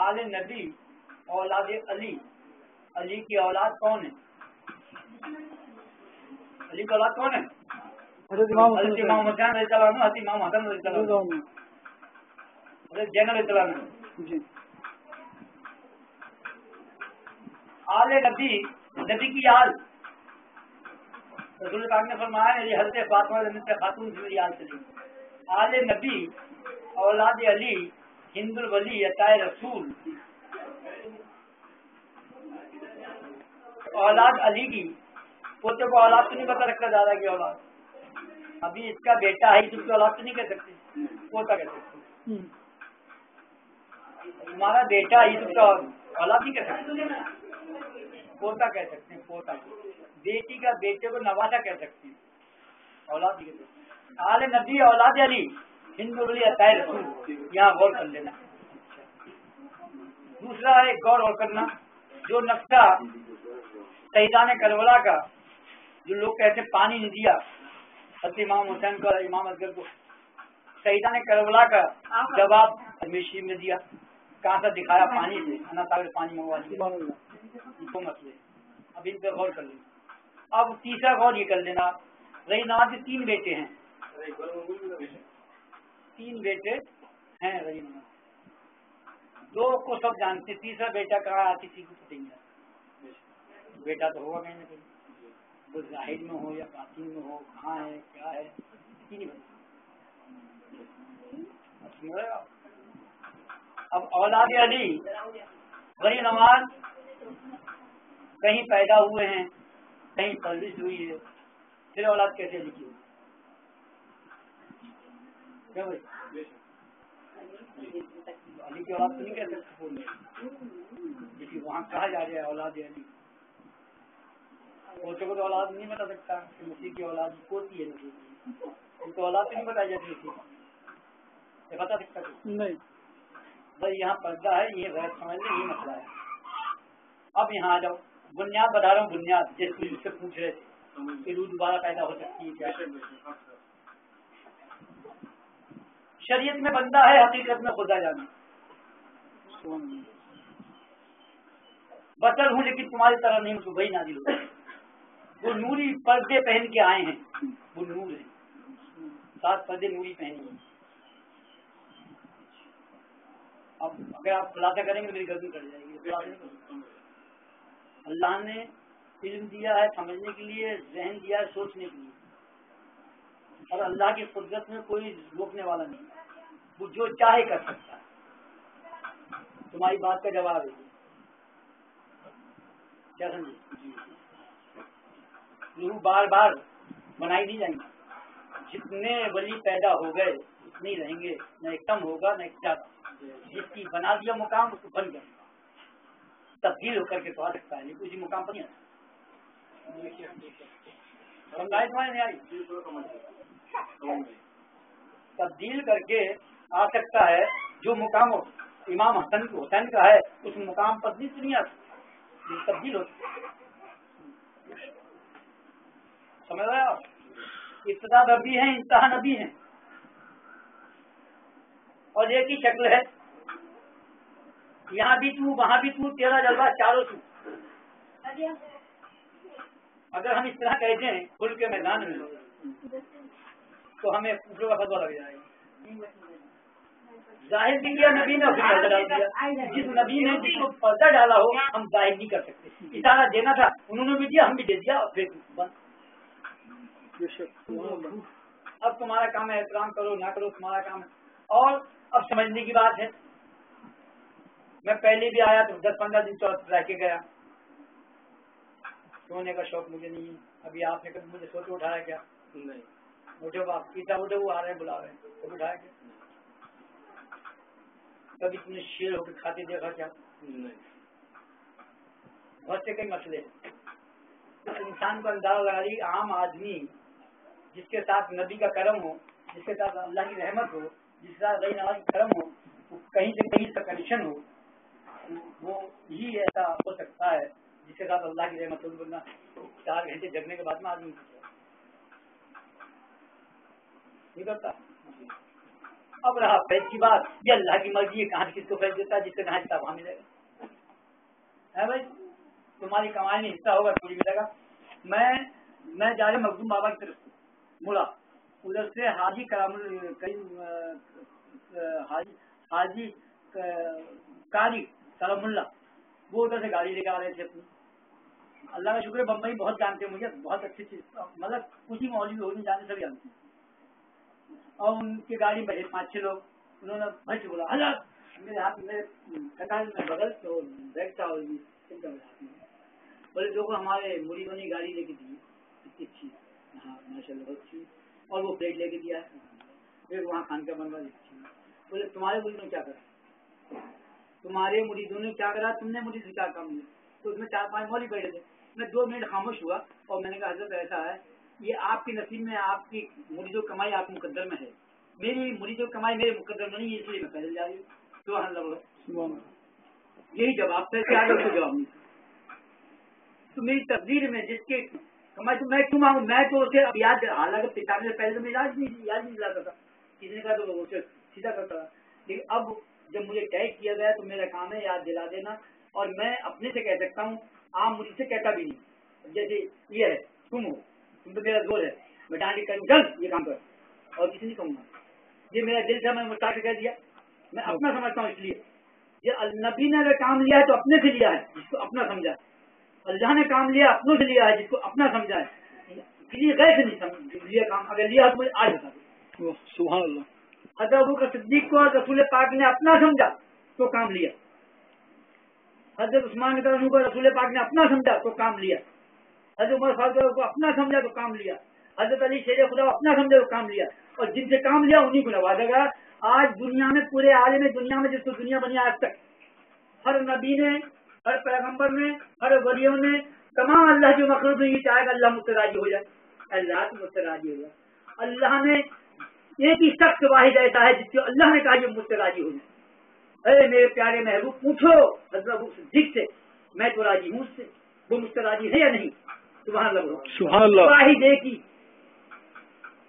आल नबी औलाद अली, अली की औलाद कौन है? अली की औलाद कौन है? हज़रत इमाम हुसैन रज़ियल्लाहु अन्हु, हज़रत इमाम हसन रज़ियल्लाहु अन्हु, हज़रत ज़ैनब रज़ियल्लाहु अन्हु जी। आल नबी, नबी की आल, रसूल पाक ने फरमाया ये हज़रत फातिमा रज़ियल्लाहु खातून से मेरी आल चली। आल नबी औलाद अली हिंदुल वली अताए रसूल, औलाद अली की पोते को औलाद तो नहीं पता रखा जा रहा कि औलाद, अभी इसका बेटा है इसकी औलाद तो नहीं कह सकते, पोता कह सकते। तुम्हारा बेटा है इसका औलाद नहीं कह सकते, पोता कह सकते हैं, पोता। बेटी का बेटे को नवासा कह सकते हैं, औलाद नहीं कह सकते। आले नबी औलाद अली हिंदू वली अताए रसूल, यहाँ गौर कर लेना। दूसरा है गौर और करना, जो नक्शा शहीदान करबला का, जो लोग कहते पानी नहीं दिया हज़रत इमाम हुसैन को, इमाम असगर को, शहीदान करबला का जवाब हमेशा में दिया, कहाँ से दिखाया? पानी से, अल्लाह ताला पानी मंगवा दिया। इनको मसले अब इन पे गौर कर लेना। अब तीसरा गौर ये कर लेना, रही नवाज के 3 बेटे हैं, 3 बेटे हैं रही नवाज, 2 को सब जानते, तीसरा बेटा कहाँ किसी को पता नहीं। बेटा तो होगा कहीं ना कहीं, वो जाहिर में हो या बातिन में हो, कहाँ है क्या है किसी नहीं पता। अब औलाद अली गरी नवाज कहीं पैदा हुए हैं, कहीं परवरिश हुई है, फिर औलाद कैसे लिखी हुई? क्या भाई अली की औलाद तो नहीं कह सकते बोलने, क्योंकि वहाँ कहा जा रहा है औलाद अली। पोते को तो औलाद नहीं बता सकता कि मसीह की औलाद पोती है, उनको औलाद तो नहीं बताई जाती थी, ये बता सकता नहीं भाई। यहाँ पर्दा है, ये गैर समझने यही मसला है। अब यहाँ आ जाओ, बुनियाद बता रहा हूँ, बुनियाद जिससे पूछ रहे थे कि रूह दोबारा पैदा हो सकती है क्या? शरीयत में बंदा है, हकीकत में खुदा जाना। बशर हूँ लेकिन तुम्हारी तरह नहीं हूँ, वही नाजिल हो। वो नूरी पर्दे पहन के आए हैं, वो नूर है, 7 पर्दे नूरी पहने हैं। अब अगर आप खुलासा करेंगे तो मेरी गर्दन कट जाएगी। अल्लाह ने इल्म दिया है समझने के लिए, ज़हन दिया है सोचने के लिए, और अल्लाह की कुदरत में कोई रोकने वाला नहीं, वो जो चाहे कर सकता है। तुम्हारी बात का जवाब है क्या? समझे? रूह बार बार बनाई नहीं जाएंगी, जितने वली पैदा हो गए उतने ही रहेंगे, न एक कम होगा न एक ज्यादा। जिसकी बना दिया मुकाम उसको बन गया, तब्दील होकर के तो आ सकता है, लेकिन उसी मुकाम पर नहीं आता। समझाई तुम्हारे नहीं आई? तब्दील करके आ सकता है, जो मुकाम इमाम हुसैन का है उस मुकाम पर नहीं आ सकता, तब्दील होती है। समझ रहे हो? इब्तिदा नबी है, इंतहा नबी है, और एक ही शक्ल है, यहाँ भी तू वहाँ भी तू, तेरा जलवा चारों तू। अगर हम इस तरह कहते हैं खुल के मैदान में तो हमें कुफर का फतवा लग जाएगा। जाहिर भी किया नबी ने, उसने पर्दा डाल दिया। जिस नबी ने जिसको पर्दा डाला हो हम जाहिर नहीं कर सकते। इशारा देना था, उन्होंने भी दिया, हम भी दे दिया, और फिर बस। अब तुम्हारा काम है, एहतराम करो ना करो तुम्हारा काम है। और अब समझने की बात है, मैं पहले भी आया तो 10-15 दिन चौथ रह के गया, सोने का शौक मुझे नहीं है। अभी आपने कभी मुझे सोच उठाया क्या? नहीं। उठो बाप, पिता उठो, वो आ रहे हैं बुला रहे हैं, तो उठाया क्या? कभी तुमने शेर होकर खाते देखा क्या? नहीं। बहुत से कई मसले हैं, तो इंसान को अंदाजा लगा ली। आम आदमी जिसके साथ नबी का करम हो, जिसके साथ अल्लाह की रहमत हो, जिसके साथ गई नवाज का करम हो, कहीं से कहीं इसका कनेक्शन हो, वो ही ऐसा हो सकता है जिसके साथ अल्लाह की रहमत हो। बोलना 4 घंटे जगने के बाद में आदमी नहीं करता। اب رہا فیض کی بات، یہ اللہ کی مرضی ہے، کہاں سے کس کو فیض دیتا ہے، جس سے کہاں حصہ وہاں ملے گا ہے بھائی، تمہاری کمائی میں حصہ ہوگا پوری ملے گا۔ میں جا رہا مخدوم بابا کی طرف مڑا، ادھر سے حاجی حاجی قاری سلام اللہ وہ ادھر سے گاڑی لے کے آ رہے تھے اپنی۔ اللہ کا شکر ہے بمبئی بہت جانتے ہیں مجھے، بہت اچھی چیز، مطلب کچھ ہی مولوی ہو نہیں جانتے، سب جانتے ہیں۔ اور ان کی گاڑی میں بیٹھے 5-6 لوگ، انہوں نے بھائی سے بولا حضرت میرے ہاتھ میں بغل تو بیگ تھا، بولے دیکھو ہمارے مریدوں نے گاڑی لے کے دی اتنی اچھی، ہاں ماشاء اللہ بہت اچھی، اور وہ پلیٹ لے کے دیا پھر وہاں کھان کا بنوا اچھی۔ بولے تمہارے مریدوں نے کیا کرا، تمہارے مریدوں نے کیا کرا، تم نے مریدوں سے کیا کام لیا؟ تو اس میں 4-5 مولوی بیٹھے تھے، میں 2 منٹ خاموش ہوا اور میں نے کہا حضرت ایسا ہے، یہ آپ کے نصیب میں، آپ کی مرید و کمائی آپ مقدر میں ہے، میری مرید و کمائی میرے مقدر میں نہیں ہے، اس لیے میں پیدل جا رہی ہوں۔ سبحان اللہ، یہی جواب تھا کہ آگے کو جواب نہیں تو میری تقدیر میں جس کے کمائی تو میں کیوں مانگوں، میں تو اسے اب یاد، حالانکہ پچھانے سے پہلے تو میں یاد نہیں دلاتا تھا، کسی نے کہا تو اسے سیدھا کرتا تھا، لیکن اب جب مجھے ٹیگ کیا گیا تو میرا کام ہے یاد دلا دینا، اور میں اپنے سے کہہ سکتا ہوں، عام مجھ سے کہتا بھی نہیں، جیسے یہ ہے تم ہو، تم تو میرا زور ہے، میں ڈانڈی کروں چل یہ کام کر، اور کسی نہیں کہوں گا، یہ میرا دل تھا میں مٹا کے کہہ دیا، میں اپنا سمجھتا ہوں، اس لیے یہ نبی نے اگر کام لیا ہے تو اپنے سے لیا ہے جس کو اپنا سمجھا ہے، اللہ نے کام لیا اپنوں سے لیا ہے جس کو اپنا سمجھا ہے، کسی غیر سے نہیں لیا کام، اگر لیا تو مجھے آج بتا دو۔ سبحان اللہ، حضرت ابوبکر صدیق کو رسول پاک نے اپنا سمجھا تو کام لیا، حضرت عثمان کو رسول پاک نے اپنا سمجھا تو کام لیا، حضرت عمر فاروق کو اپنا سمجھا تو کام لیا، حضرت علی شیر خدا اپنا سمجھا تو کام لیا، اور جن سے کام لیا انہیں کو نوازے گا۔ آج دنیا میں، پورے عالم دنیا میں، جس کو دنیا بنی آج تک، ہر نبی نے، ہر پیغمبر نے، ہر ولیوں نے، تمام اللہ کی مخلوق یہ چاہے گا اللہ مجھ سے راضی ہو جائے، اللہ تو مجھ سے راضی ہو جائے، اللہ نے ایک ہی شخص واحد ایسا ہے جس کو اللہ نے کہا یہ مجھ سے راضی ہو جائے، اے میرے پیارے محبوب پوچھو حضرت ابو صدیق سے، میں تو راضی ہوں اس سے، وہ مجھ سے راضی ہے یا نہیں؟ سبحان اللہ، سبحان اللہ، واحد ایک ہی،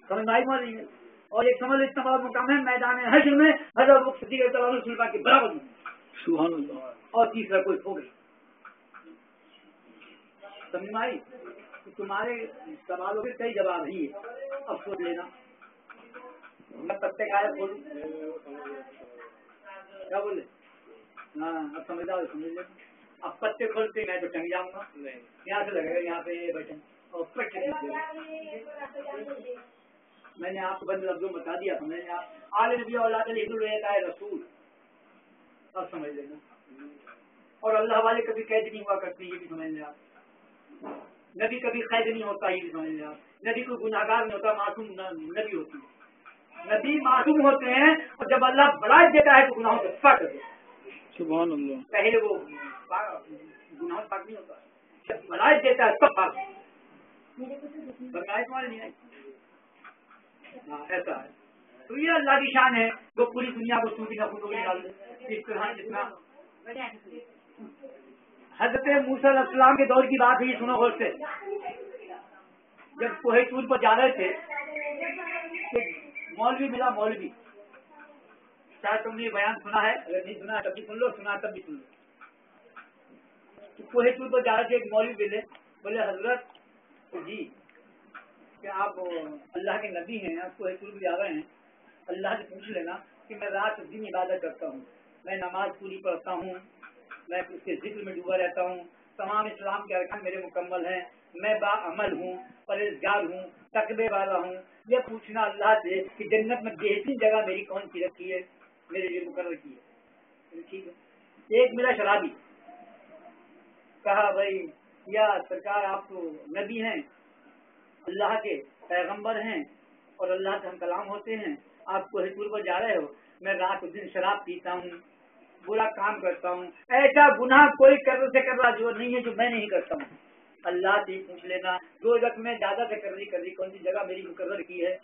سمجھ میں آئی؟ اور ایک سمجھ اتنا بڑا مقام ہے میدان حشر میں حضرت ابو صدیق رسول پاک کے برابر میں، سبحان اللہ، اور تیسرا کوئی ہو گئی، سمجھ میں آئی؟ تمہارے سوالوں کے کئی جواب ہی ہے، اب سوچ لینا، میں پتے کا بولوں کیا بولے، ہاں اب سمجھدار سمجھ لے، اب پتے کھولتے میں تو ٹنگ جاؤں گا، یہاں سے لگے گا یہاں پہ یہ بٹن، اور پٹے میں نے آپ کو بند لفظوں بتا دیا تھا، میں نے آل نبی اولاد علی کا رسول، اب سمجھ لینا، اور اللہ والے کبھی قید نہیں ہوا کرتے، یہ بھی سمجھ لیں آپ، نبی کبھی قید نہیں ہوتا، یہ بھی سمجھ لیں آپ، نبی کوئی گناہگار نہیں ہوتا، معصوم نبی ہوتی ہے، نبی معصوم ہوتے ہیں، اور جب اللہ بڑھا دیتا ہے تو گناہوں سے پاک کرتے ہیں، سبحان اللہ، پہلے وہ گناہوں پاک نہیں ہوتا، جب بڑھا دیتا ہے تب پاک، نہیں ہے، ہاں ایسا ہے، تو یہ اللہ کی شان ہے، وہ پوری دنیا کو سوٹی نہ پھوٹو ڈال دے، اس طرح جتنا حضرت موسیٰ علیہ السلام کے دور کی بات ہے، یہ سنو غور سے، جب کوہ طور پر جا رہے تھے، مولوی ملا، مولوی، شاید تم نے یہ بیان سنا ہے، اگر نہیں سنا تب بھی سن لو، سنا تب بھی سن لو، کوہ طور پر جا رہے تھے، ایک مولوی ملے، بولے حضرت جی کہ آپ اللہ کے نبی ہیں، آپ کوہ طور پر جا رہے ہیں، اللہ سے پوچھ لینا کہ میں رات دن عبادت کرتا ہوں، میں نماز پوری پڑھتا ہوں، میں اس کے ذکر میں ڈوبا رہتا ہوں، تمام اسلام کے ارکان میرے مکمل ہیں، میں با عمل ہوں، پرہیزگار ہوں، تقوی والا ہوں، یہ پوچھنا اللہ سے کہ جنت میں بہترین جگہ میری کون سی رکھی ہے، میرے لیے مقرر کی ہے، ٹھیک ہے۔ ایک میرا شرابی کہا بھائی یا سرکار آپ تو نبی ہیں، اللہ کے پیغمبر ہیں، اور اللہ سے ہم کلام ہوتے ہیں، آپ کوہ طور پر جا رہے ہو، میں رات دن شراب پیتا ہوں، برا کام کرتا ہوں، ایسا گناہ کوئی کر رہا جو نہیں ہے جو میں نہیں کرتا ہوں، اللہ سے پوچھ لینا، 2 رقم میں زیادہ سے کر رہی کون سی جگہ میری مقرر کی ہے،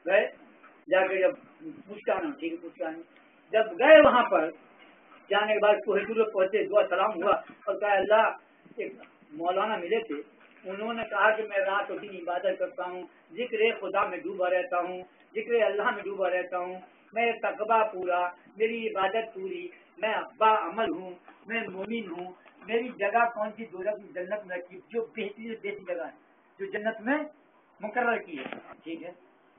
گئے جا کے جب پوچھتا نا، ٹھیک ہے پوچھتا نہیں، جب گئے وہاں پر جانے کے بعد کوہ طور پر پہنچے، دعا سلام ہوا، اور کہا اللہ، ایک مولانا ملے تھے، انہوں نے کہا کہ میں رات و دن عبادت کرتا ہوں، ذکر خدا میں ڈوبا رہتا ہوں، जिक्र अल्लाह में डूबा रहता हूँ, मैं तकबा पूरा, मेरी इबादत पूरी, मैं अब्बा अमल हूँ, मैं मोमिन हूँ। मेरी जगह कौन सी? दोजख जन्नत में रखी, जो बेहतरीन बेहतरीन जगह है जो जन्नत में मुकर्रर की है। ठीक है,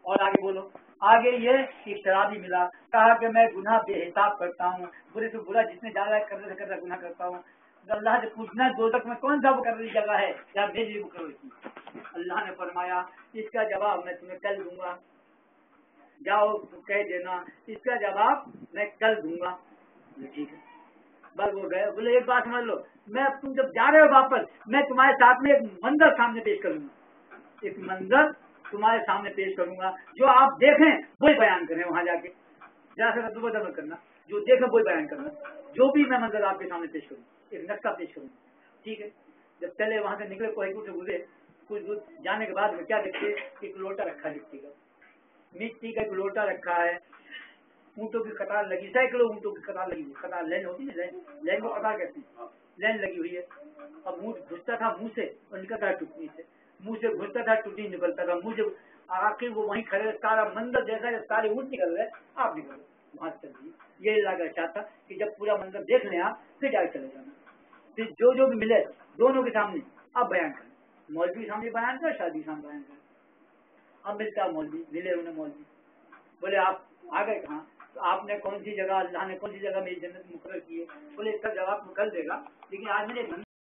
और आगे बोलो। आगे ये कि शराबी मिला, कहा कि मैं गुनाह बेहिसाब करता हूँ, बुरे से बुरा जितने ज्यादा कर रहा गुनाह करता हूँ। तो अल्लाह से पूछना दोजख में कौन सा मुकर्रर जगह है जहाँ मेरे लिए मुकर्रर की? अल्लाह ने फरमाया इसका जवाब मैं तुम्हें कल दूंगा, जाओ कह देना इसका जवाब मैं कल दूंगा। ठीक है, बस वो गए। बोले एक बात समझ लो, मैं तुम जब जा रहे हो वापस, मैं तुम्हारे साथ में एक मंजर सामने पेश करूंगा, एक मंजर तुम्हारे सामने पेश करूंगा, जो आप देखें वही बयान करें। वहां जाके जरा सा दुबदल मत करना, जो देखें वही बयान करना। जो भी मैं मंजर आपके सामने पेश करूँ, एक नक्शा पेश करूंगा। ठीक है, जब चले वहां से निकले, कोई से गुजरे, कुछ दूर जाने के बाद में क्या देखते, एक लोटा रखा मिट्टी का, मिट्टी का एक लोटा रखा है, ऊँटों की कतार लगी, सैकड़ों ऊँटों की कतार लगी, कतार लाइन होती है, लाइन को कतार कहते हैं, लाइन लगी हुई है। अब ऊँट घुसता था मुंह से और निकलता था टुकनी से, मुंह से घुसता था टुकनी निकलता था, मुंह से आखिर वो वहीं खड़े, सारा मंदिर जैसा जब सारे ऊँट निकल रहे, आप निकल रहे वहां से चल। ये लगा चाहता कि जब पूरा मंदिर देख लें आप, फिर जाके चले जाना, फिर जो भी मिले दोनों के सामने आप बयान करें, मौलवी के सामने बयान करें, शादी के सामने बयान करें। अब मिलता मौलवी, मिले उन्हें मौलवी, बोले आप आ गए कहाँ? तो आपने कौन सी जगह, अल्लाह ने कौन सी जगह मेरी जन्नत मुकर्रर की है? बोले इसका जवाब तो कल देगा, लेकिन आज मैंने